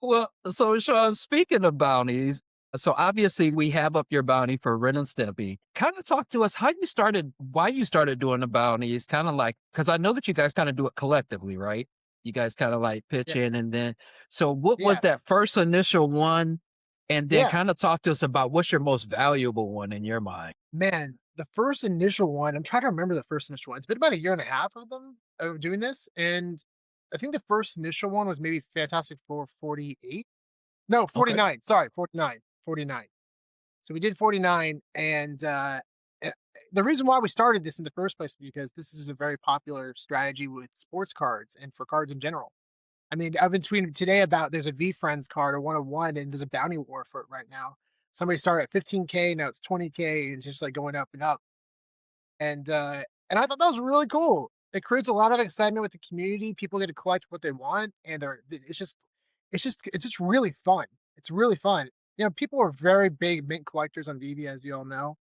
Well, so Sean, speaking of bounties, so obviously we have up your bounty for Ren and Stimpy. Kind of talk to us how you started, why you started doing the bounties, kind of like, because I know that you guys kind of do it collectively, right? You guys kind of like pitch Yeah. in and then, so what was Yeah. that first initial one? And then Yeah. kind of talk to us about what's your most valuable one in your mind. Man, the first initial one, I'm trying to remember the first initial one. It's been about a year and a half of them of doing this. And I think the first initial one was maybe Fantastic Four 48. No, Okay. 49. Sorry, 49. 49. So we did 49. And eh, the reason why we started this in the first place is because this is a very popular strategy with sports cards and for cards in general. I mean, I've been tweeting today about there's a V Friends card or 101, and there's a bounty war for it right now. Somebody started at 15K, now it's 20K, and it's just like going up and up. And I thought that was really cool. It creates a lot of excitement with the community. People get to collect what they want, and it's just really fun. It's really fun. People are very big mint collectors on VB, as you all know,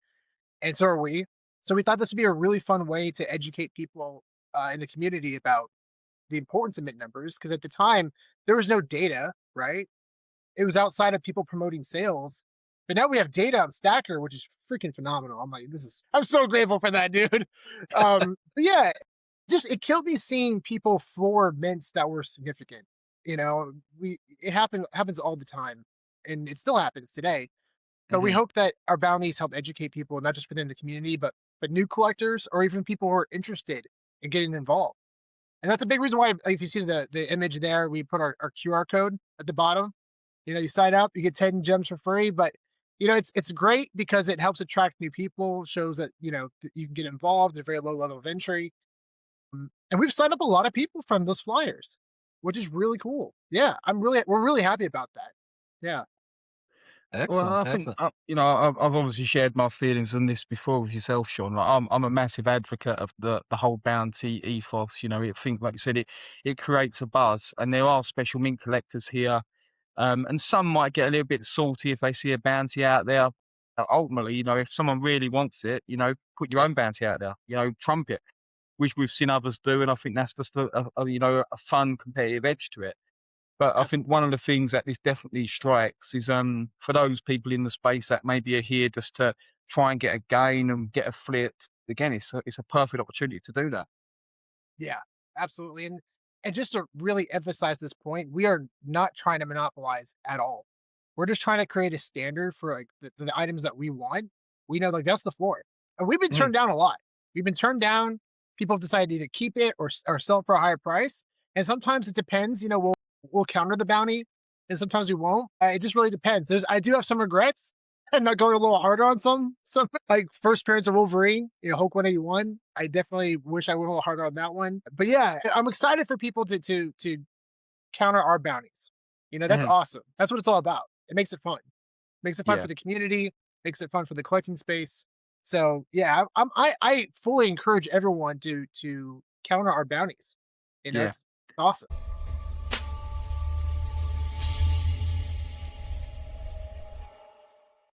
and so are we. So we thought this would be a really fun way to educate people in the community about the importance of mint numbers, because at the time there was no data, right? It was outside of people promoting sales. But now we have data on Stacker, which is freaking phenomenal. I'm so grateful for that, dude. But yeah, just it killed me seeing people floor mints that were significant. It happens all the time, and it still happens today. But we Hmm. hope that our bounties help educate people, not just within the community, but new collectors or even people who are interested in getting involved. And that's a big reason why, if you see the image there, we put our QR code at the bottom. You sign up, you get 10 gems for free. But it's great because it helps attract new people, shows that you can get involved at a very low level of entry. And we've signed up a lot of people from those flyers, which is really cool. Yeah, we're really happy about that. Yeah. Well, Excellent. I think, Excellent. I've obviously shared my feelings on this before with yourself, Sean. Like, I'm a massive advocate of the whole bounty ethos. It think like you said, it creates a buzz, and there are special mint collectors here. And some might get a little bit salty if they see a bounty out there. Ultimately, if someone really wants it, put your own bounty out there. Trump it, which we've seen others do, and I think that's just a fun competitive edge to it. But I think Absolutely. one of the things that this definitely strikes is for those people in the space that maybe are here just to try and get a gain and get a flip. Again, it's a perfect opportunity to do that. Yeah, absolutely. And just to really emphasize this point, we are not trying to monopolize at all. We're just trying to create a standard for like the items that we want. We know like that's the floor. And we've been Mhm. turned down a lot. We've been turned down. People have decided to either keep it or sell it for a higher price. And sometimes it depends. We'll counter the bounty, and sometimes we won't. It just really depends. I do have some regrets and not going a little harder on some like first appearance of Wolverine, Hulk 181. I definitely wish I went a little harder on that one. But yeah, I'm excited for people to counter our bounties. That's Mhm. awesome. That's what it's all about. It makes it fun. Makes it fun Yeah, for the community, makes it fun for the collecting space. So yeah, I fully encourage everyone to counter our bounties. yeah. It's awesome.